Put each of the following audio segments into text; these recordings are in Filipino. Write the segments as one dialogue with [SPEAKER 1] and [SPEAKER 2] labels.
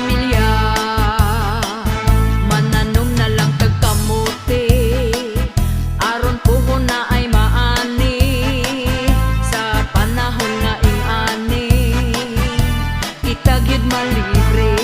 [SPEAKER 1] pamilya. Mananom na lang tagkamuti, aron puhon na ay maani sa panahon nga ingani. Itagyud malibre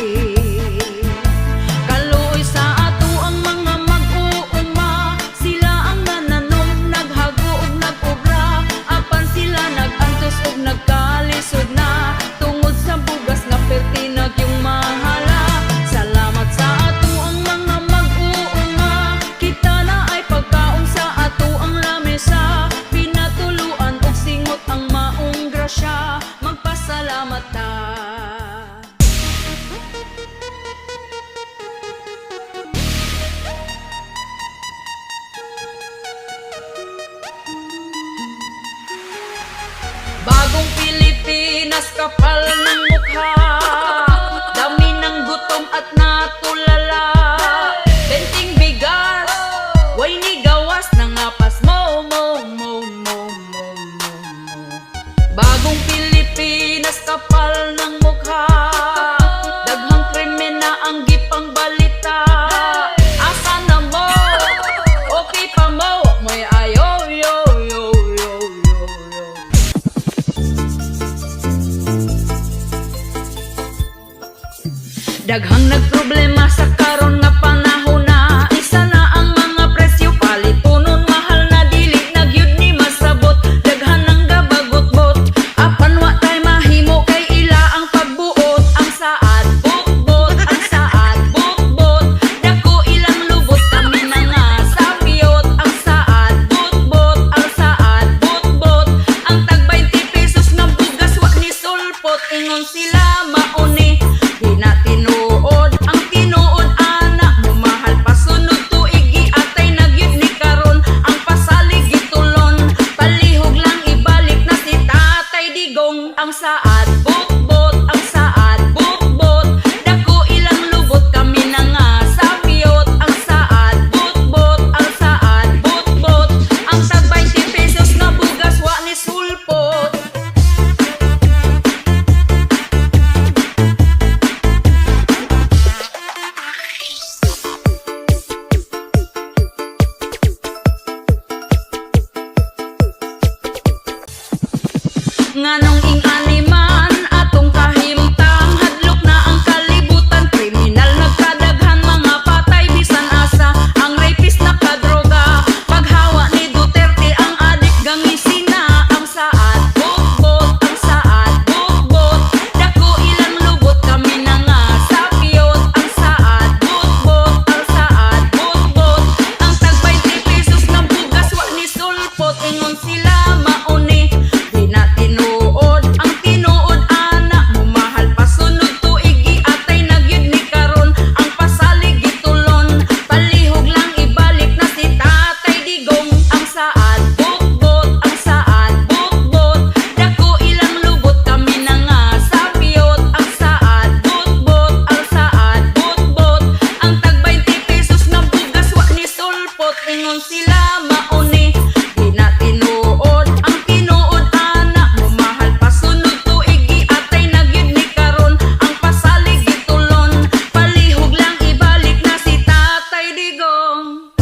[SPEAKER 1] kaluoy sa ato ang mga mag-uuma. Sila ang nananom, naghago ug nag-obra, apan sila nag-antos ug nagkalisod na tungod sa bugas nga pertinag yung mahala. Salamat sa ato ang mga mag-uuma, kita na ay pagkaon sa ato ang lamesa. Pinatuluan og singot ang maong grasya, magpasalamat ta. Bagong Pilipinas, kapal ng mukha, dami ng gutom at natulala. Benting bigas, way ni gawas ng apas mo. Bagong Pilipinas, kapal ng mukha, daghang krimen na ang gipang balita. Asa na mo? Okay pa mo? Mo'y ayo, yo. Daghang nagproblema sa karon nga panahon na, isa na ang mga presyo palitunon, mahal na dili na gyud ni masabot. Daghan ang gabagot-bot, apan wa tay mahimo kay ila ang pagbuot. Ang saad bot-bot, ang saad bot-bot, dako ilang lubot kami na nga sapiyot. Ang saad bot-bot, ang saad bot-bot, ang tag 20 pesos na bugas wa ni sulpot. Ingon sila mauni, di na tinuod ang tinuod anak mo, mahal pasunod tuig atay nagyud ni karon. Ang pasalig gitulon, palihog lang ibalik na si Tatay Digong. Ang saad bot-bot, ang saad bot-bot, dako ilang lubot kami na nga sapiyot. Ang saad bot-bot, ang saad bot-bot, ang tag 20 pesos na bugas wa ni sulpot. Nganong ingani man atong kahimtang, hadlok na ang kalibutan, kriminal nagkadaghan, mga patay bisan asa. Ang rapist nakadroga, paghawa ni Duterte ang adik gangisina. Ang saad bot-bot, ang saad bot-bot, dako ilang lubot kami na nga sapiyot. Ang saad bot-bot, ang saad bot-bot, ang tag 20 pesos na bugas wa ni sulpot. Ingon sila mauni, di na tinuod ang tinuod anak mo, mahal pasunod tuig atay nagyud ni karon. Ang pasalig gitulon, palihog lang ibalik na si Tatay Digong. Ang saad bot-bot, ang saad bot-bot, dako ilang lubot kami na nga sapiyot. Ang saad bot-bot, ang saad bot-bot, ang tag 20 pesos na bugas wa ni sulpot. Ingon sila mauni, di na tinuod ang tinuod anak mo, mahal pasunod tuig atay nagyud ni karon. Ang pasalig gitulon, palihog lang ibalik na si Tatay Digong.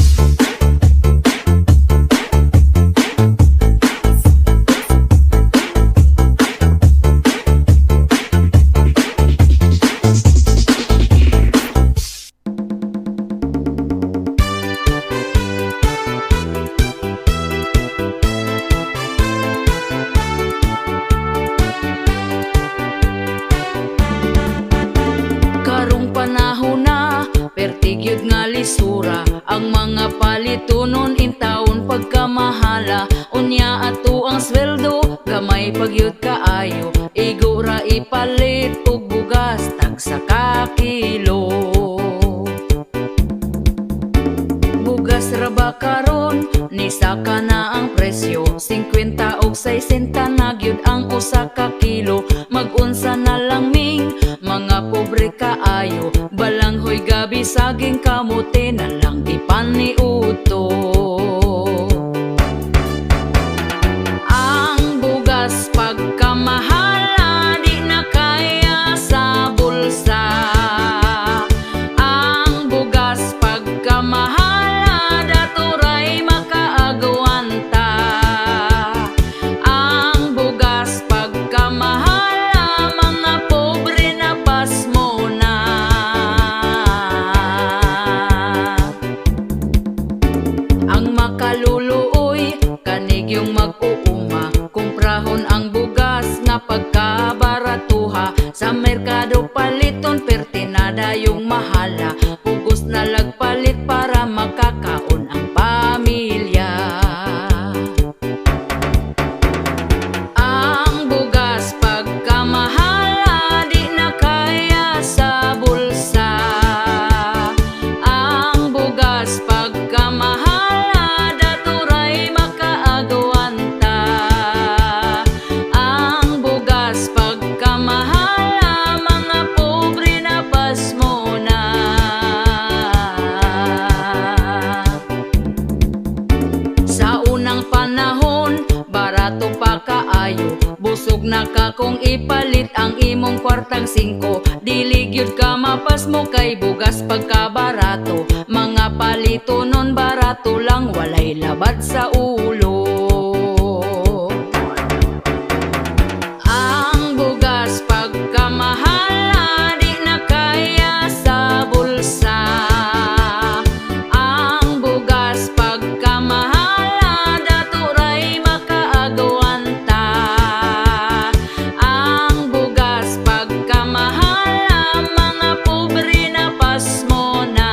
[SPEAKER 1] Karong panahon na, pertigyud nga lisura, ang mga palitunon intawon pagkamahala. Unya ato ang sweldo, gamay pagyud kaayo, igo ra ipalit og bugas tag sa kakilo. Bugas ra ba karon, ni saka na ang presyo, 50 og 60 na gyud ang usa ka kilo. Mag-unsa na lang ming mga pobre kaayo, balanghoy gabi saging kamote na lang di paniuto. Ang bugas pagkamahala di na kaya sa bulsa. padayong mahala, pugos na lagpalit para makakaon ang pamilya. Ang bugas pagkamahala, di na kaya sa bulsa. Ang bugas pagkamahala, daturay makaagwanta. Ang bugas pagkamahala, mga pobre na pasmo na. Sa unang panahon, barato pa kaayo, busog na ka kung ipalit ang imong kwartang 5. Dili gyud ka mapasmo kay bugas pagkabarato. Mga palito nun barato lang, walay labad sa ulo. Ang bugas pagkamahala, di na kaya sa bulsa. Ang bugas pagkamahala, daturay makaagwanta. Ang bugas pagkamahala, mga pobre na pasmo na.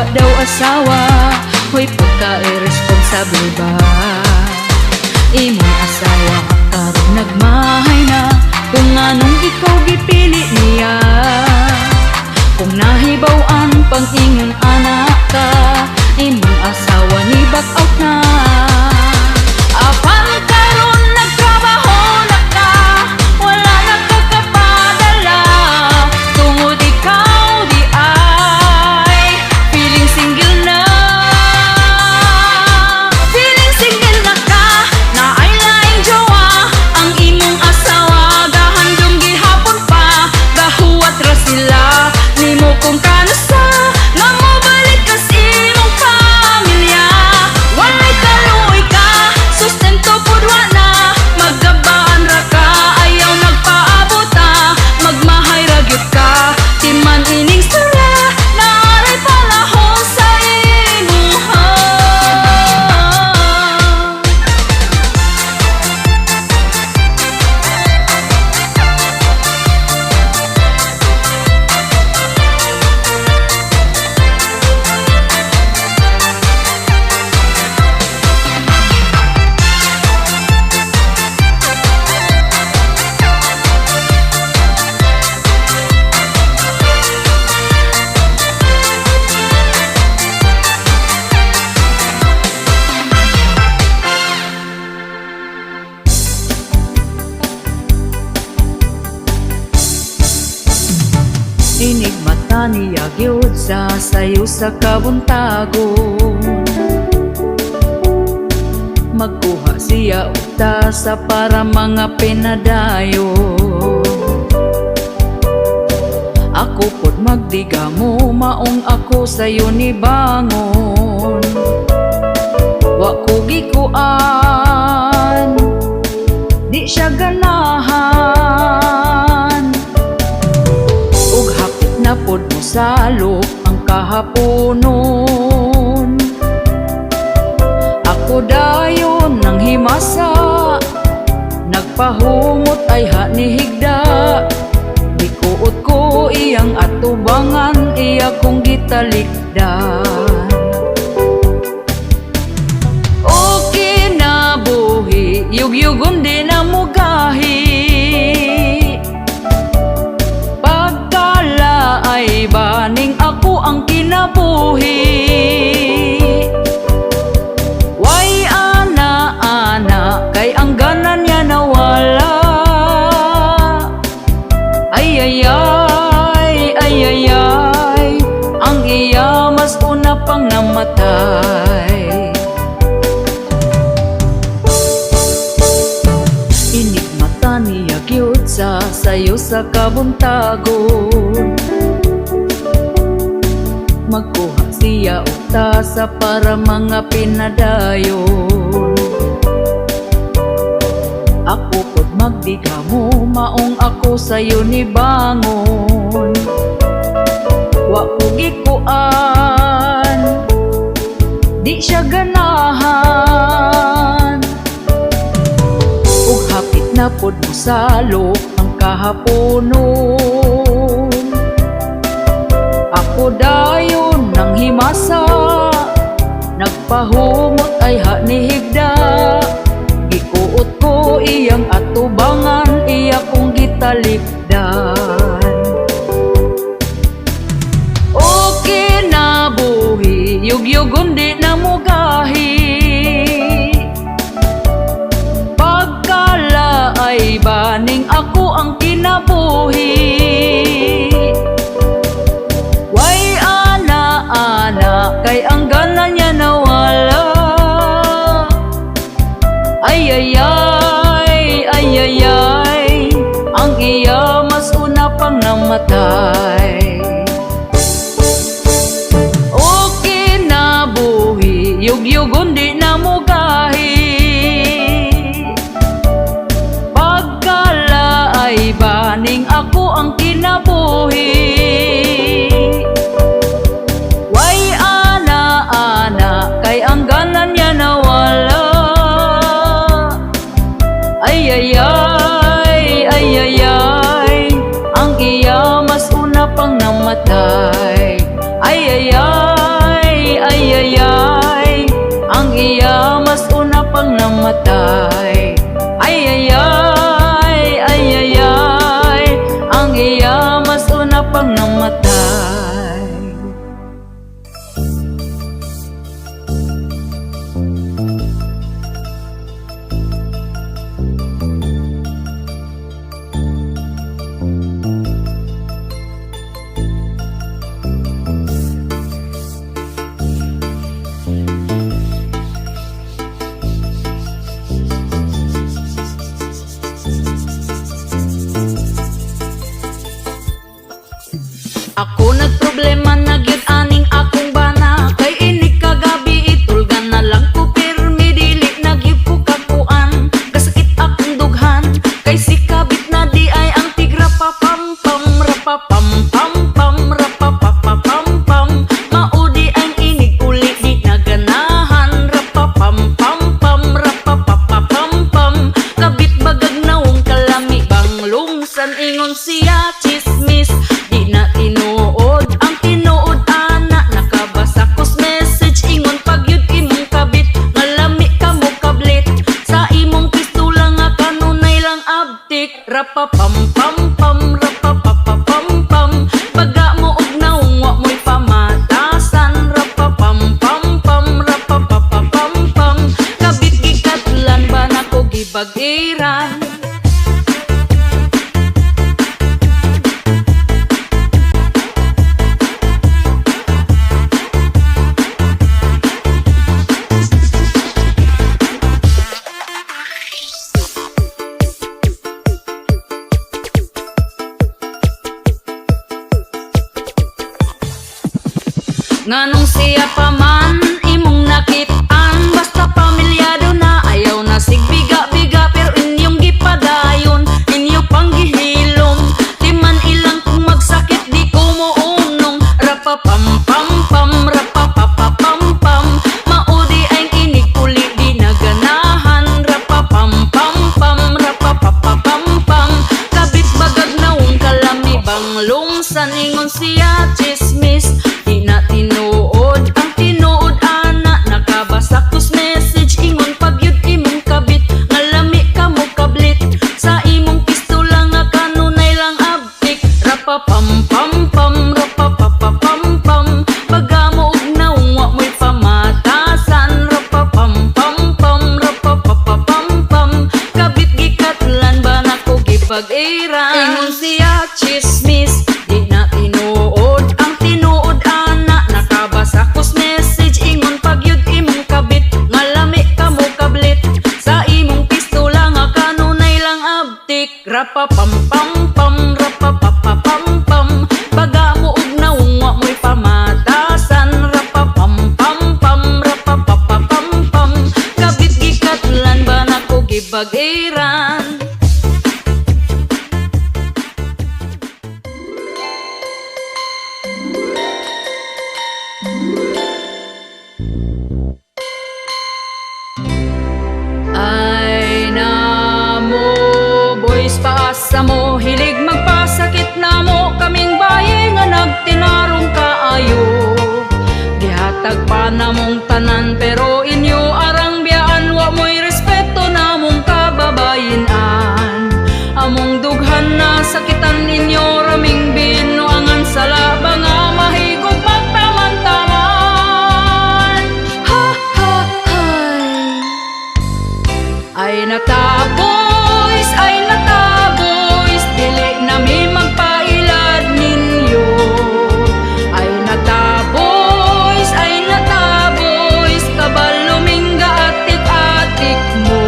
[SPEAKER 1] wa daw asawa, hoy pagka-irresponsable ba? Imong asawa karon nagmahay na, kung anong ikaw gipili niya. Kung nahibaw-an pang ingon anak ka, imong asawa ni back out na. Apan karon nagtrabaho na ka, wala nagkakapadala, tungod ikaw di ay feeling single na. Feeling single na ka, na ay laing jowa, ang imong asawa gahandom gihapon pa, gahuwat ra sila nimo kung kanasa, nga mobalik ka sa imong pamilya. Walay kaluoy ka, sustento pud wala, magabaan ra ka, ayaw nagpaabota, magmahay ra gyud ka, timan ining sala, naaray palahon sa imuha. Inig mata niya gyud sa sayo sa kabuntagon, magkuha siya uta sa para mga pinadayo. Ako pod magdiga mo, maong ako sayo ni bangon, wa ko gikuan, di siya ganahan. Ug hapit na pod mo salok ang kahaponon, ako dayon nang himasa, nagpahumot ay hanihigda. Gikuot ko iyang atubangan, iya kong gitalikdan. O kinabuhi, yugyugom di na mugahi, pagkala ay baning ako ang kinabuhi. Way ana-ana, kay ang ganan niya nawala. Ay, ang iya mas una pang namatay. Inig mata niya gyud sa sayo sa kabuntagon, magkuha siya uta sa para mga pinadayon. Ako pod magdiga mo, maong ako sayo ni bangon, wa ko gikuan, di siya ganahan. Ug hapit na pod mo salok ang kahaponon, ako dayon nang himasa, nagpahumot ay hanihigda. Gikuot ko iyang atubangan, iya kong gitalikdan. O kinabuhi, yugyugon di na mugahi, pagkala ay baning ako ang kinabuhi. Way ana-ana, kay ang gana niya nawala. Ay, ang iya mas una pang namatay. O kinabuhi, yugyugon di na mugahi, pagkala ay baning ako ang kinabuhi. Way ana-ana, kay ang ganan niya nawala. Ay, ang iya mas una pang namatay. Ay, namatay. Ay ay ay, ay ay ay, ang iya mas una pang namatay. Ako nagproblema na gyud aning akong bana, kay ini kagabi itulgan na lang ko pirmi dili na gyud ko kakuan. Kasakit akong dughan kay si kabit na di ay ang tigra pa pam pam rapa pam pam pam rapa pa pa pam pam. Maudi ang inig uli di naganahan rapa pam pam pam rapa pa pa pam pam. Kabit bagag naong kalami bang lungsan ingon siya chismis. Di na tinuod ang tinuod ana, nakabasa kos message ingon pagyud imong kabit nga lami ka mo kablit. Sa imong pistola nga kanunay lang abtik rapa pam pam pam rapa pa pa pam pam. Baga mo og naong wa mo'y pamatasan rapa pam pam pam rapa pa pa pam pam. Kabit gikatlan ba nako gibag-iran. Nganong siya pa man imong nakitaan, basta pamilyado na ayaw na sigbiga-biga. Pero inyong gipadayon, inyo pang gihilom, di man ilang kung magsakit di ko mounong. Rapa pam pam pam rapa pa pa pam pam. Maudi ang inig uli di naganahan rapa pam pam pam rapa pa pa pam pam. Kabit bagag naong kalami bang lungsan ingon siya chismis. Di na tinuod ang tinuod ana, nakabasa kos message ingon pagyud imong kabit nga lami ka mo kablit. Sa imong pistola nga kanunay lang abtik rapa pam pam pam rapa pa pa pam pam. Baga mo og naong wa mo'y pamatasan rapa pam pam pam rapa pa pa pam pam. Kabit gikatlan ba nako gipag-iran ingon siya chismis. Di na tinuod ang tinuod ana, nakabasa kos message ingon pagyud imong kabit nga lami ka mo kablit. Sa imong pistola nga kanunay lang abtik rapa pam pam pam rapa pa pa pam pam. Baga mo og naong wa mo'y pamatasan rapa pam pam pam rapa pa pa pam pam. Kabit gikatlan ba nako gibag-iran. Ay namo boys paasa mo, hilig magpasakit na mo kaming bayi nga nagtinarong kaayo. Gihatag pa namong tanan pero inyo arang biyaan, wa mo'y respeto namong kababayinan. Among dughan na sakitan ninyo raming binuangan sa laba nga mahigog magtaman-taman. Ha ha hay. Ay nataboys, dili nami magpailad ninyo. Ay nataboys, kabalumingga atik-atik mo.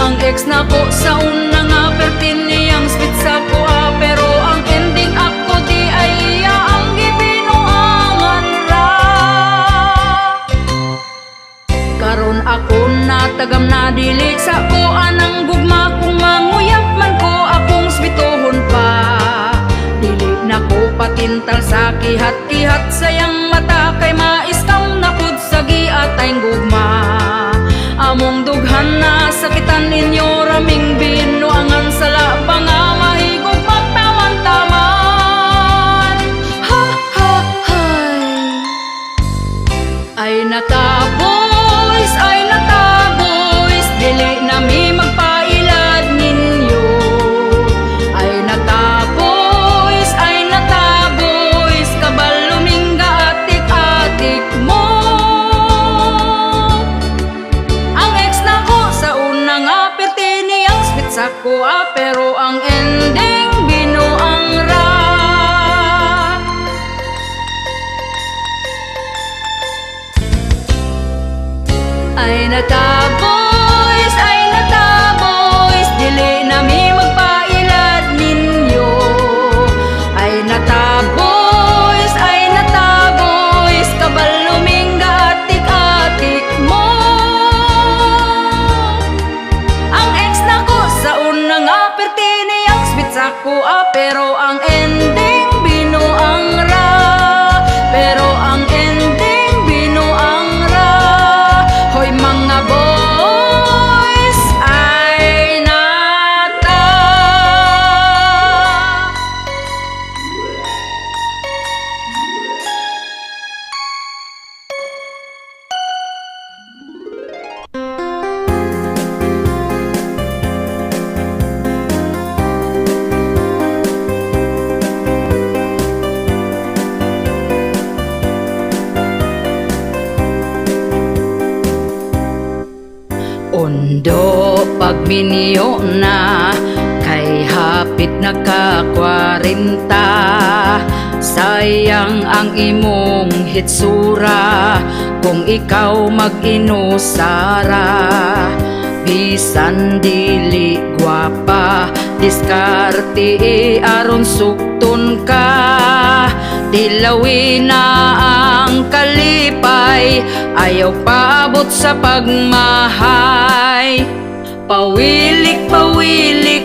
[SPEAKER 1] Ang ex na ko sa una nga pertin niyang spit sa kuha, pero ang ending ako di ay iya ang gibinuangan ra. Karon ako natagam na dili sa ko anang gugma, kung manguyap man ko akong spitohon pa. Dili na ko patintal sa kihat-kihat sayang mata, kay maiskam na pud sa giatay gugma. Among dughan na sakitan ninyo raming binuangan sa laba nga mahigog magtaman-taman. Ha ha hay. Ay nataboys, kuha pero ang ending binuang ra. Ay nataboys, dili na mi magpailad ninyo. Ay nataboys, kabaluming atik-atik mo. Ang ex nako sa unang aperti niyang sweet sa kuha pero ang ending binuang ra. Pero ang ending binuang ra. Hoy mga boys, ay nata. Undo pag miniyo na kay hapit na ka 40. Sayang ang imong hitsura kung ikaw mag-inusara. Bisan dili gwapa, diskarte aron sukton ka. Dilawin na ang kalipay, ayaw paabot sa pagmahay. Pawilik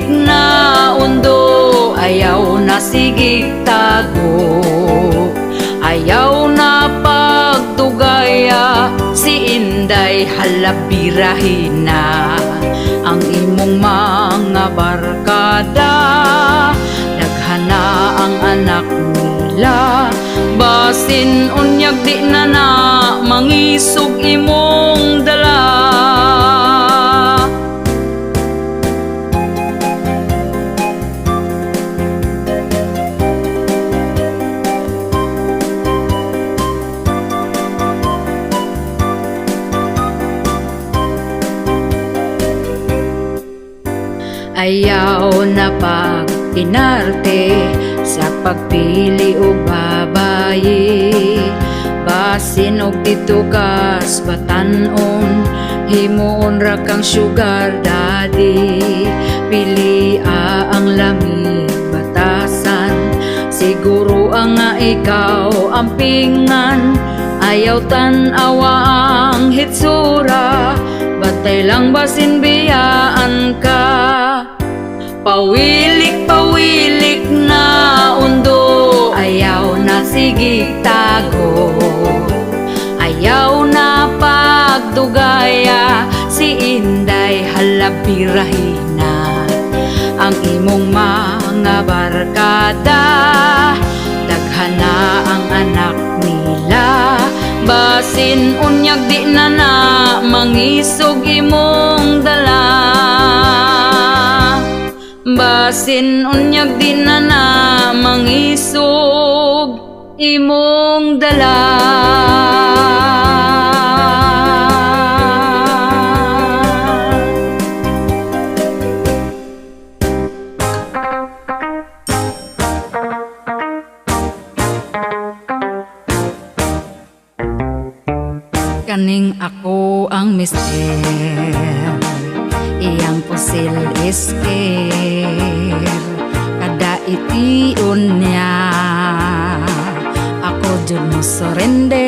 [SPEAKER 1] na undo, ayaw na sigig tago. Ayaw na pagdugaya, si Inday halabirahin na. Ang imong mga barkada, daghana ang anak nila. Basin unyag di na mangisog imong dala. Ayaw na pag-inarte sa pagpili o babayi. Basin og dito kas batanon, himuon ra kang sugar daddy. Pili ang lamig batasan, siguro ang nga ikaw ang pingan. Ayaw tan-awa ang hitsura, batay lang basin biyaan ka. Pawilik na undo, ayaw na sigig tago. Ayaw na pagdugaya, si Inday halabirahin na. Ang imong mga barkada, daghana ang anak nila. Basin unyag di na mangisog imong dala. Basin unyag di na mangisog imong dala. Kaning ako ang mister, iyang pusil isker, kada itiun niya ako jud mo surrender.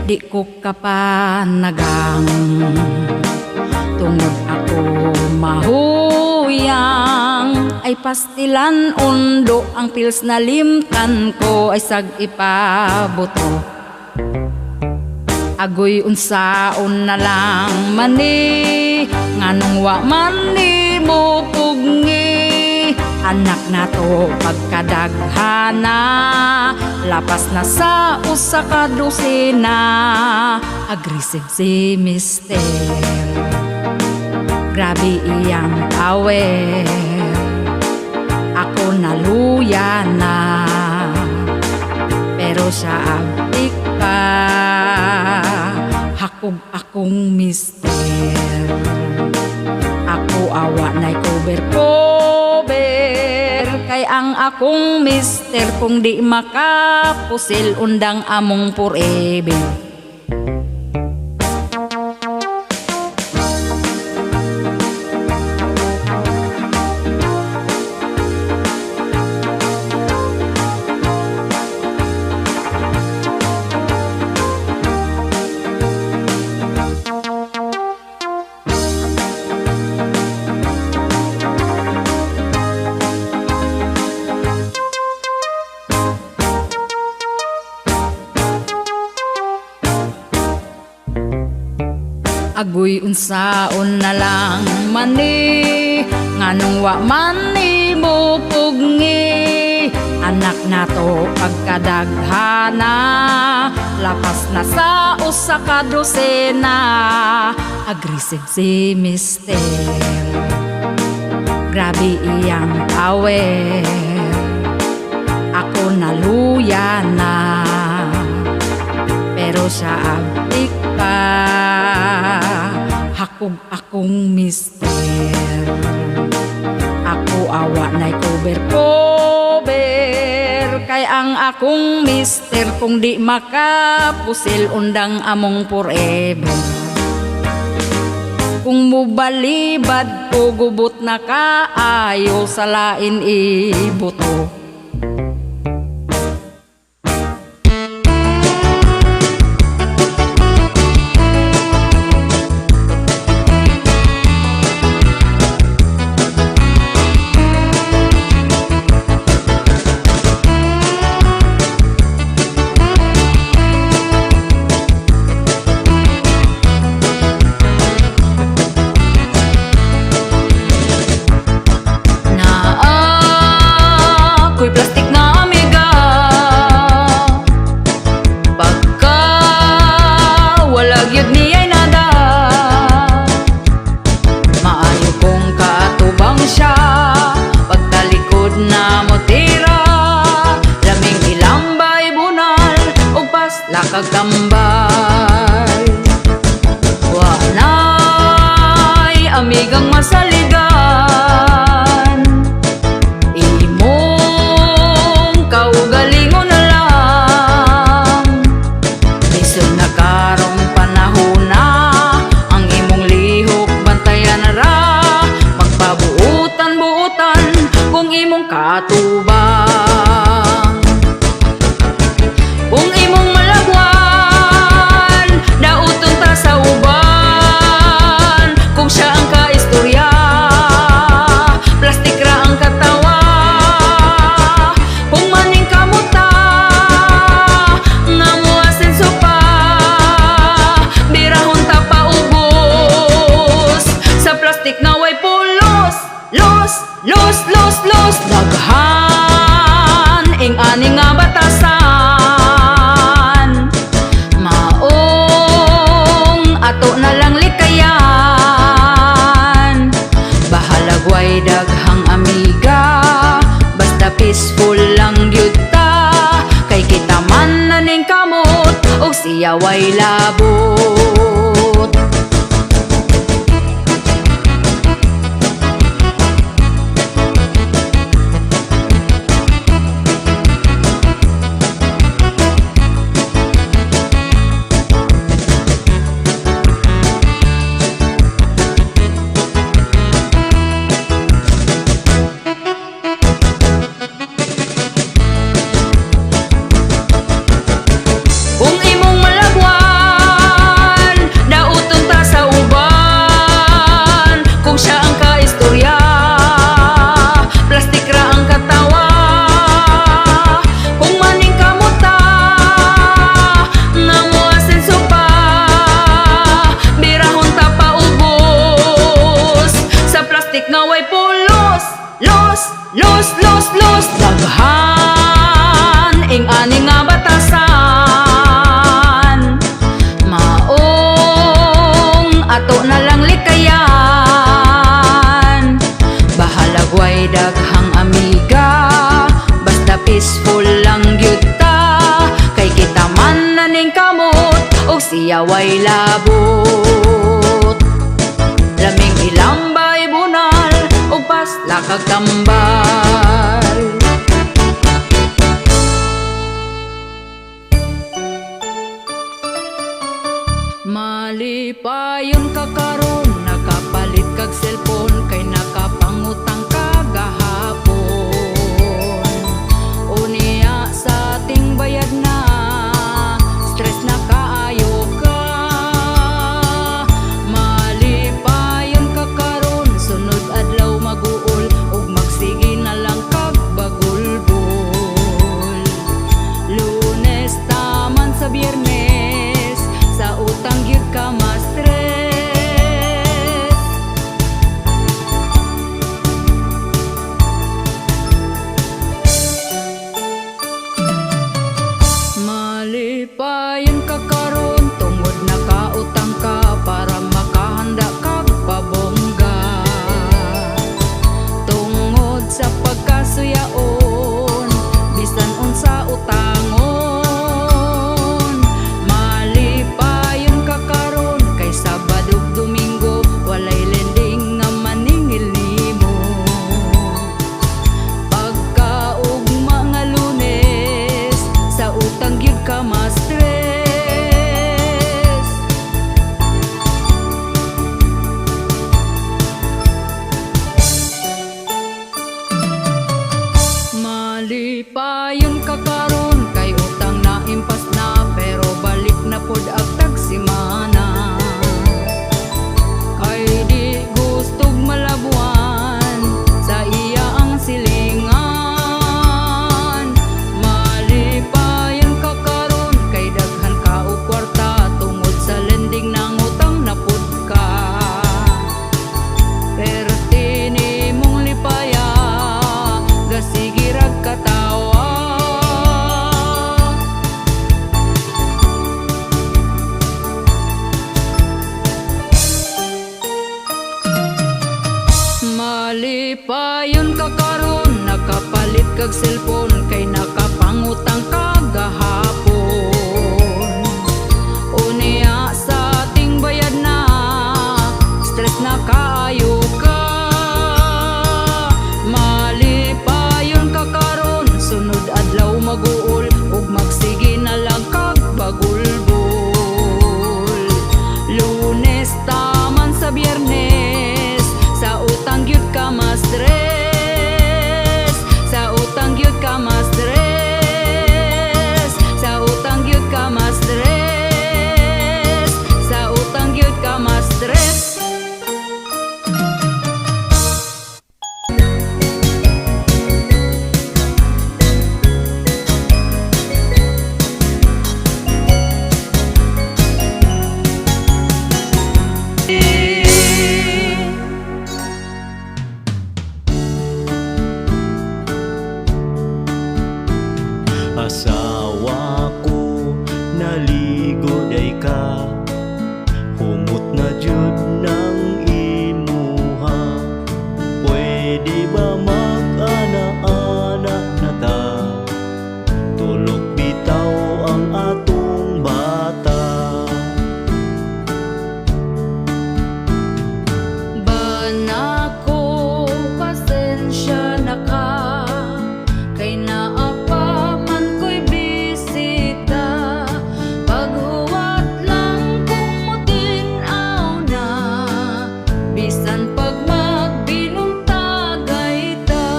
[SPEAKER 1] Di ko kapanagang tungod ako mahuyang. Ay pastilan undo ang pils na limtan ko ay sag ipabuto. Agoy unsaon na lang mani, nganong wa man ni mo pugni. Anak na to pagkadaghana, lapas na sa usa ka dosina. Aggressive si mister, grabe iyang tawer. Ako naluya na, pero siya abdik pa. Hakog akong mister, ako awa na'y cover kay ang akong mister kung di makapusil undang among forever. Agoy unsaon na lang mani nganong wa mani mo pugni anak nato pagkadaghana lapas na sa usa ka dosena aggressive si mister grabe iyang power ako naluya na pero siya abdik pa hakog akong mister ako awa na'y cover kay ang akong mister kung di makapusil undang among forever kung mubalibad o gubot na kaayo sa lain ibuto. Plastic na amiga pagka wala gyud niya'y nada maayo kong katubang siya pagtalikod na mo tira laming ilambay bunal ug pas lakag tambal wa na'y amigang masaligan kaugalingon na lang bisan na karong panahon na ang imong lihok bantayan na ra magpabuutan-buutan kung imong katubang kung imong malagwan dauton ta sa uban kung siya ang kaistorya plastik ra ang katawa los daghan ing ani nga batasan maong ato na lang likayan bahalag way daghang amiga basta peaceful lang gyud ta kay kita man naning kamot og siya way labot. Los daghan ing ani nga batasan maong ato na lang likayan bahalag way daghang amiga basta peaceful lang gyud ta kay kita man naning kamot og siya way labot laming ilambay bunal kag tambal. Malipayon ka karon, nakapalit kag cellphone, kay nakapangutang ka gahapon. Unya sa ating bayad na, stress na kaayo ka. Malipayon ka karon, sunod adlaw maguol, ug magsige na lang kag bagulbol. Lunes taman sa Biyernes, sa utang gyud ka ma-stress. Malipayon ka karon, tungod nakautang ka para makahanda kag pabongga. Tungod sa pagkasuyaon, bisan unsa utangon. Malipayon ka karon, kay Sabado ug Domingo walay lending nga maningil nimo. Pagkaugma nga Lunes, sa utang gyud ka ma-stress. Malipayon ka karon, kay utang na impas na, pero balik na pod agtag simana. Kay di gustog malabuan sa iya ang silingan. Malipayon ka karon, kay daghan ka og kwarta, tungod sa lending nang utang na pod ka. Perti nimong lipaya, gasige rag katawa. Malipayon ka karon, nakapalit kag cellphone, kay nakapangutang ka gahapon. Unya sa ating bayad na, stress na kaayo ka. Malipayon ka karon, sunod adlaw maguol, ug magsige na lang kag bagulbol. Lunes taman sa Biyernes, sa utang gyud ka ma-stress. Sa utang gyud ka ma-stress. Sa utang gyud ka ma-stress. Sa utang gyud ka ma-stress.
[SPEAKER 2] Asawa ko naligo day ka, humot na jud ng imuha. Pwede ba mag-ana-ana na ta, tulog bitaw ang atong bata.
[SPEAKER 1] Banako, pasensya na ka, kay naapa man ko'y bisita. Paghuwat lang kung mutinaw na, bisan pag magbinuntagay ta.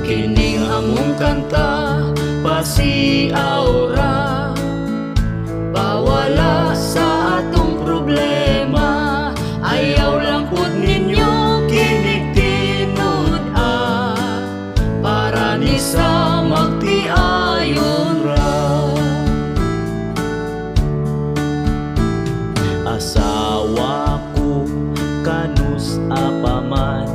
[SPEAKER 1] Kining among kanta, pasiaura, pawala sa atong problema. Ayaw lang pud ninyo kinig-tinud para ni sa magtiayon ra.
[SPEAKER 2] Asawa ko kanus apaman,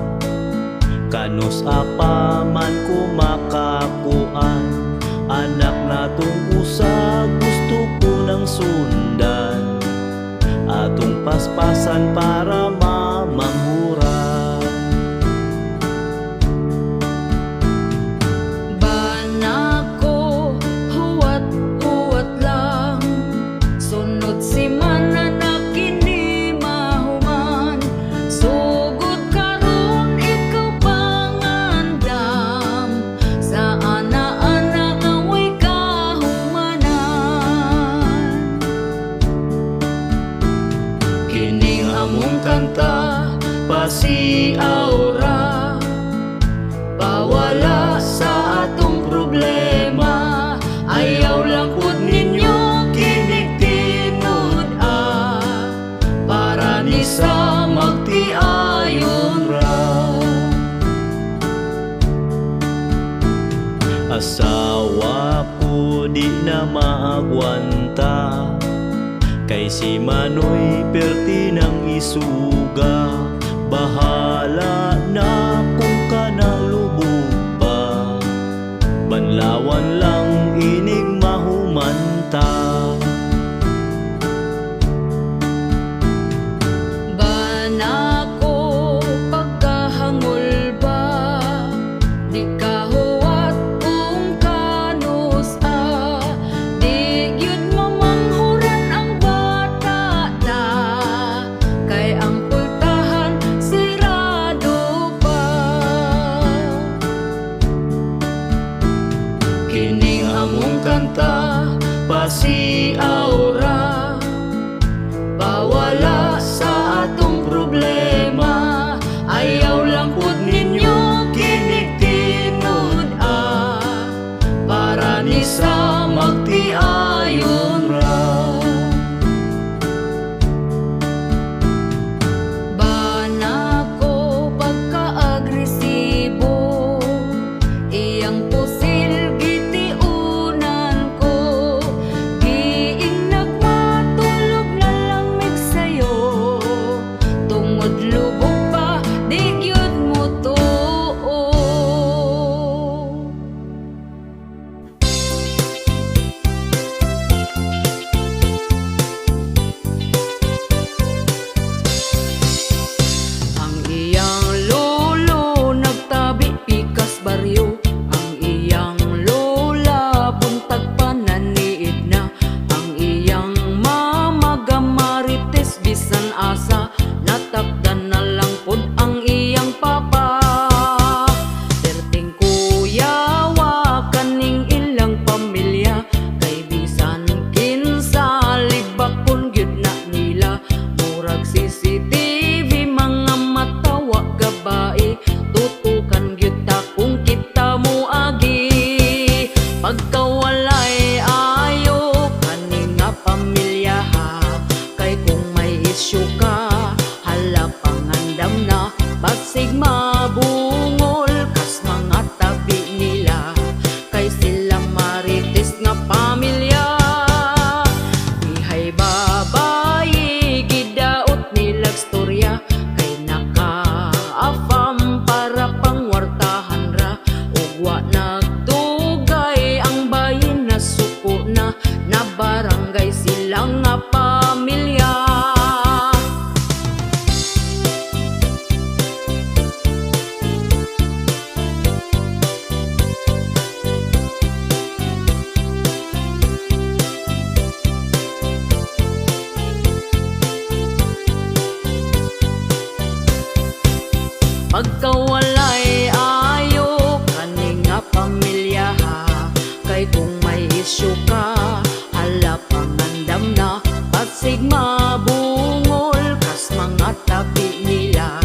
[SPEAKER 2] kanus apaman kumakakuan. Anak natong usa gusto ko nang sundan, atong paspasan para mamangura.
[SPEAKER 1] Banako, huwat-huwat lang, sunod si mana na kini mahuman.
[SPEAKER 2] asawa ko di na maagwanta, kay si Manoy perti ng isuga. Bahala na kung kanalubog pa, banlawan lang inig mahumanta.
[SPEAKER 1] Banako pagkahangol ba, di kahuwat kung kanus di gyud mamanghuran ang bata na, kay ang pultahan sirado pa. Kining among kanta pasiaura, pawala sa atong problema. Ayaw lang pud ninyo kinig-tinud para ni sa magtiayon ra. Banako pagka-agresibo, iyang pusil gitiunan ko. Giing nagmatulog na lamig sayo, tungod lubog pa di gyud mo tuo. Ang iyang lolo nagtabi pikas baryo, ang iyang lola buntag pananiid na, ang iyang mama gamarites bisan asa natakdan na lang pud ang iyang papa. Perting kuyawa kaning ilang pamilya, kay bisan kinsa libakon gyud na nila. Murag CCTV mga matawa gabae, tutukan gyud ta kung kita mo agi. Pagkawalay ayo kaning nga pamilya ha, kay kung may isyu ka hala pangandam na. Basig mabungol kas mga tabi nila, kay sila marites nga pamilya. Ihay babayi gidaot nilag storya, kay naka-afam para pangwartahan ra. Ugwa nagdugay ang bayin na suko na barangay sila nga pamilya. Pagkawalay ayo kaning nga pamilya ha, kay kung may isyu ka hala pangandam na. Basig mabungol kas mga tabi nila,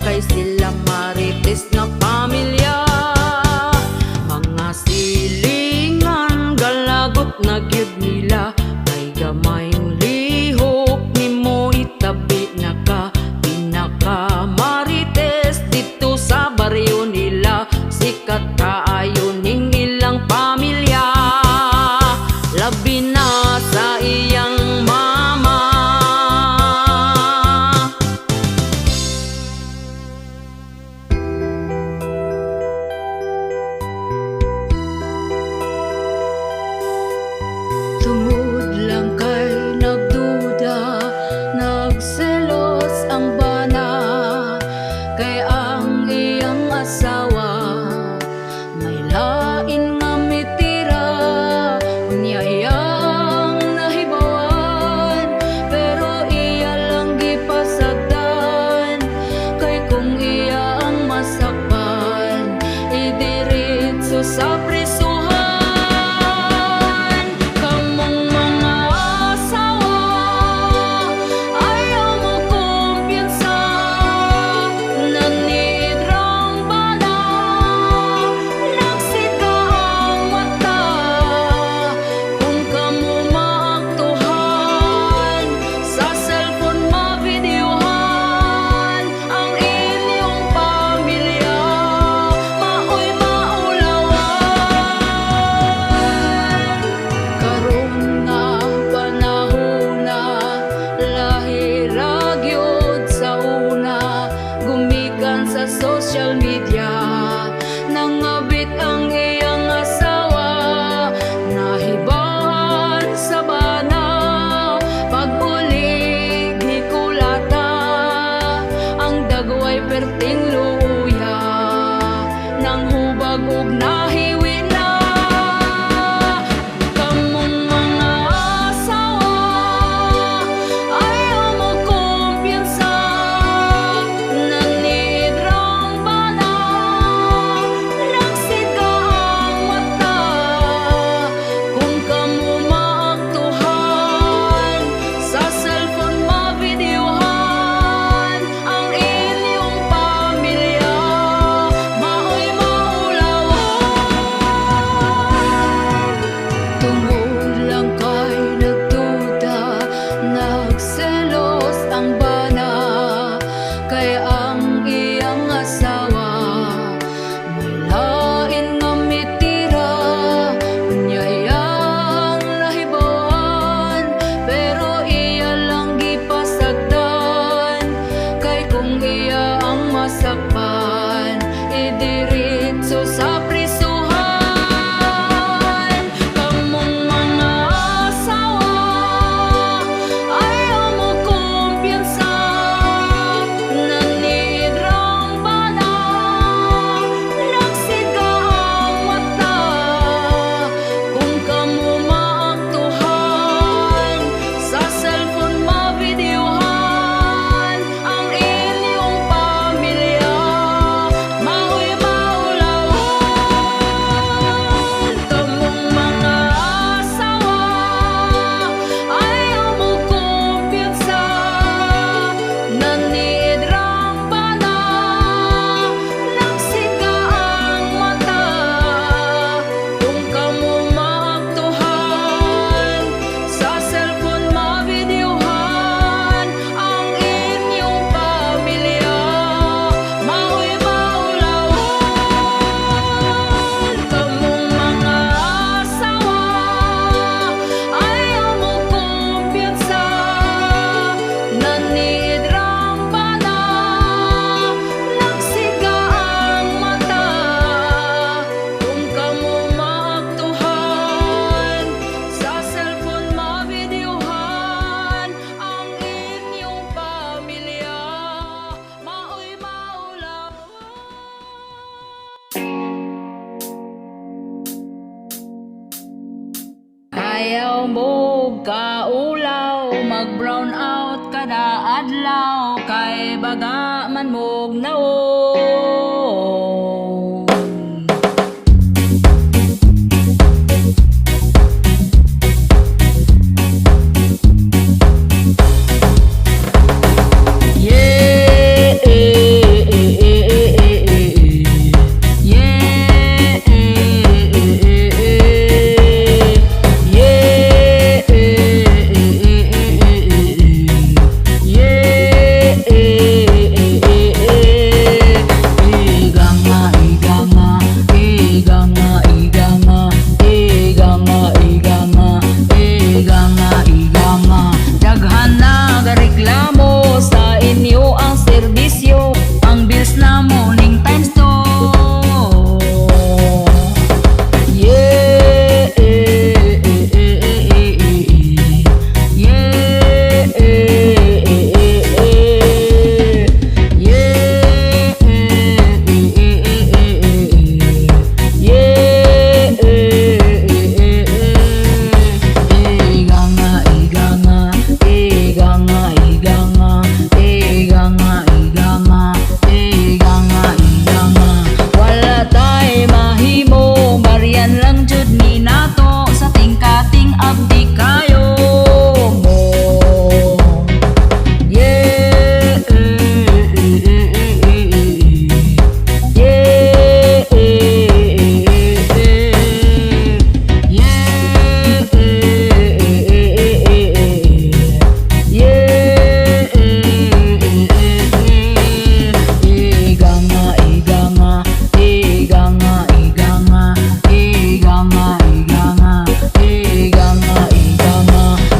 [SPEAKER 1] kay sila marites nga pamilya. Mga silingan galagot na gyud nila, kay gamayng lihok nimo itabi na ka. Pinaka marites dito sa baryo nila, sikat kaayo ning ilang pamilya. Ayaw mo kaulaw, mag-brown out kada adlaw, kay baga man mog naon. Yeah, daghan na gareklamo sa inyo ang serbisyo, ang bills na morning times 2. Yeah, wala tay mahimo, barian lang jud ni nato sa tingkating abdi kayo mo. Yeah,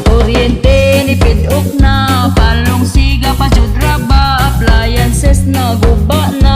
[SPEAKER 1] kuryente ni pidok na, palong siga pa jud raba, appliances na guba na.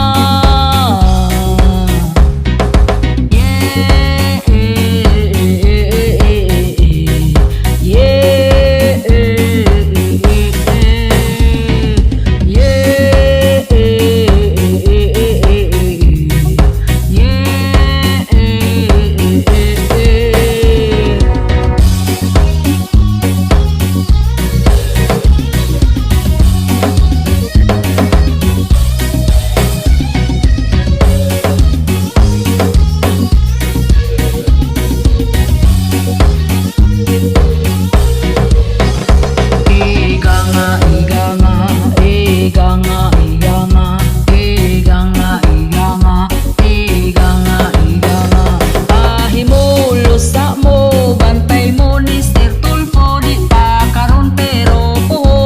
[SPEAKER 1] Pahimulo sa mo, bantay mo ni Sir Tulfo, di pa karon pero puhon.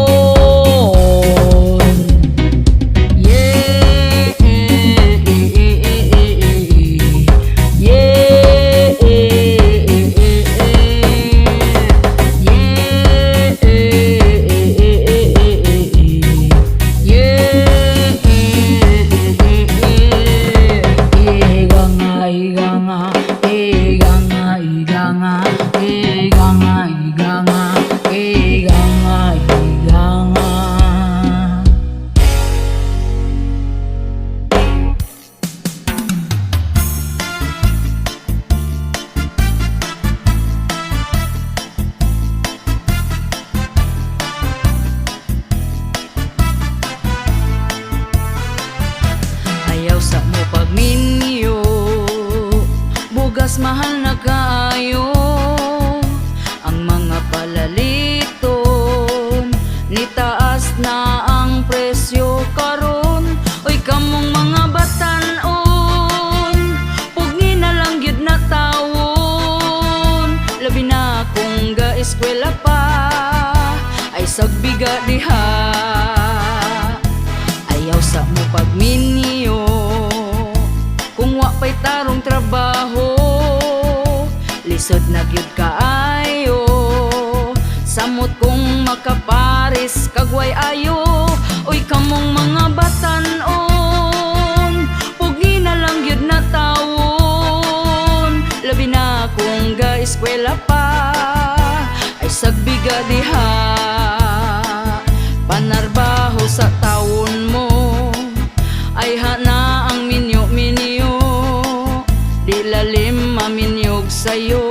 [SPEAKER 1] Ayaw sa mo pagminyo, bugas mahal na kaayo, ang mga palaliton nitaas na ang presyo karon. Oy kamong mga batan-on, pugni na lang gyud na tawon, labi na kung ga-eskwela pa, ay sagbiga diha. Ayaw sa mo pagminyo, kung wa pa'y tarong trabaho, lisod na gyud kaayo, samot kung makaparis kagway ayo. Oy kamong mga batan-on, pugi na lang gyud na tawon, labi na kung ga-eskwela pa, ay sagbiga diha. Panarbaho sa tawon mo, ay hana ang minyo-minyo, di lalim maminyog sayo,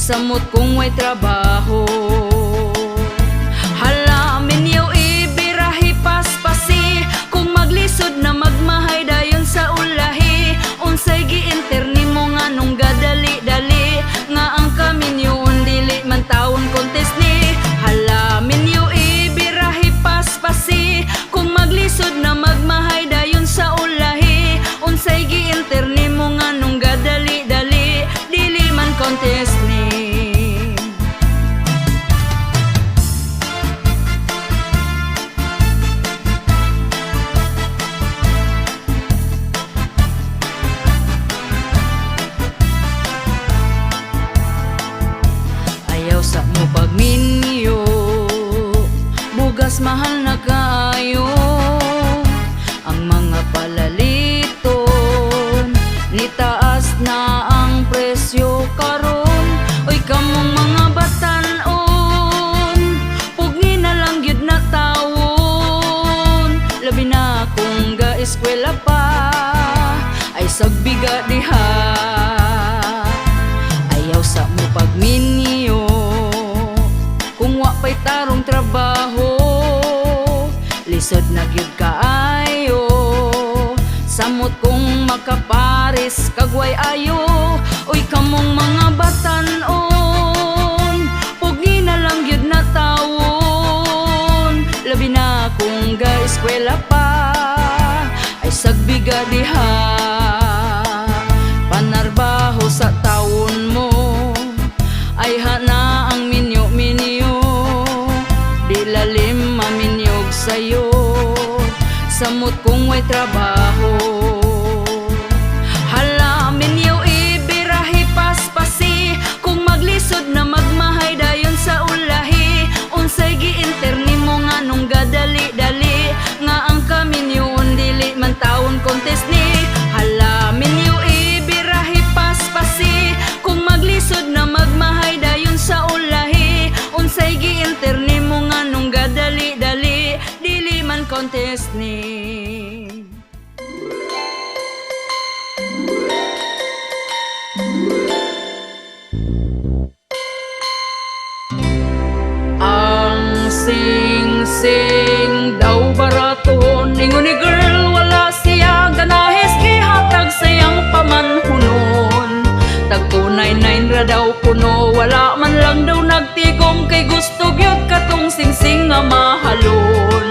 [SPEAKER 1] samot kung way trabaho. Halamin yaw ibirahi paspasi, kung maglisod na magmahay dayon sa ulahi. Unsay giinterni mo nga nung gadali-dali, nga ang kaminyon dili man taon kontes ni. Halamin yaw ibirahi paspasi, kung maglisod na magmahay dayon sa ulahi. Unsay giinterni mo nga nung gadali-dali, dili man kontes ni. Ayaw sa mo pagminyo, bugas mahal na kayo. Ang mga palaliton, nitaas na ang presyo karon. Oy kamong mga batan-on, pugni na lang gyud na tawon. Labi na kung ga-eskwela pa, ay sagbiga diha. Ayaw sa mo pagminyo, kung wa pa'y tarong trabaho. Lisod na gyud kaayo, samot kung makaparis kagway ayo. Uy kamong mga batan-on, pugi na lang gyud na tawon. Labi na kung ga-eskwela pa, ay sagbiga diha. Panarbaho sa taon mo, ay hana ang minyo-minyo. Di lalim maminyog sa'yo, samot kung way trabaho. Halamin yaw ibirahi paspasi, kung maglisod na magmahay dayon sa ulahi. Unsay giinterni mo nga nung gadali-dali, nga ang kaminyon dili man taon kontes ni. Halamin yaw ibirahi paspasi, kung maglisod na magmahay dayon sa ulahi. Unsay giinterni mo nga nung gadali-dali, dili man kontes ni. Ang sing-sing daw barato, ningon ni girl wala siya ganahes, gihatag sayang pamanhunon. Tag-299 ra daw kuno, wala man lang daw nagtigom, kay gusto gyud katong sing-sing nga mahalon.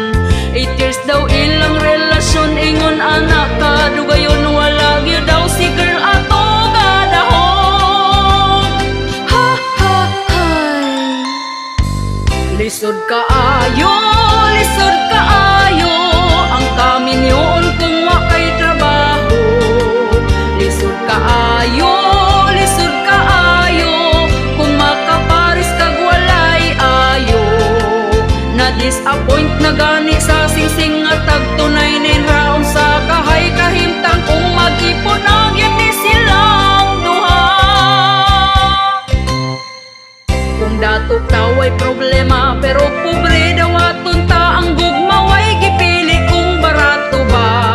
[SPEAKER 1] 8 years daw ilang relasyon, ingon anak ka dugayon, wala gyud daw si girl ato gadahon. Ha ha hay, lisod kaayo, lisod kaayo ang kaminyon kung wa kay trabaho. Lisod kaayo, lisod kaayo kung makaparis kag walay ayo. Na-disappoint na gani sa sing-sing nga tag-299 raon sa kahay kahimtang, kung mag-ipon na gyud ni silang duha. Kung dato taway problema, pero pobre daw aton ta ang gugma, way gipili kung barato ba.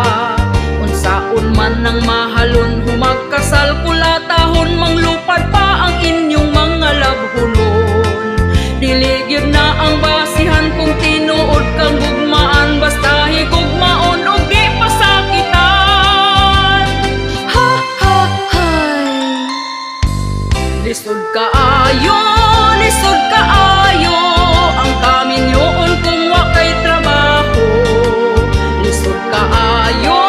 [SPEAKER 1] Unsaon man ang mahalon, humagkasal kulatahon, manglupad pa ang inyong mga labhunon. Dili gyud na ang basihan kung tinuod kang gugmaan, basta higugmaon og di pasakitan. Ha ha hay, lisod kaayo, lisod kaayo ang kaminyoon kung wa kay trabaho. Lisod kaayo,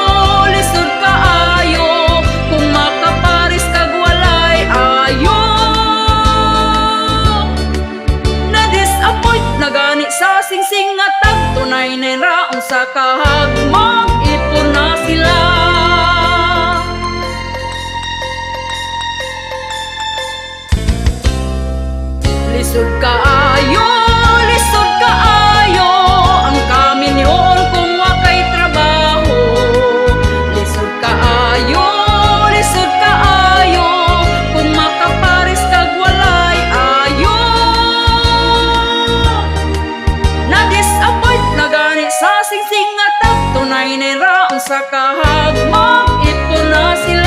[SPEAKER 1] lisod kaayo kung makaparis kag walay ayo. Na-disappoint na gani sa sing-sing nga tag-299 raon sa kahag, mag-ipon na sila. Lisod kaayo, lisod kaayo ang kaminyon kung wa kay trabaho. Lisod kaayo, lisod kaayo kung makaparis kag walay ayo. Na-disappoint na gani sa sing-sing nga tag-299 raon sa kahag, mag-ipon na sila.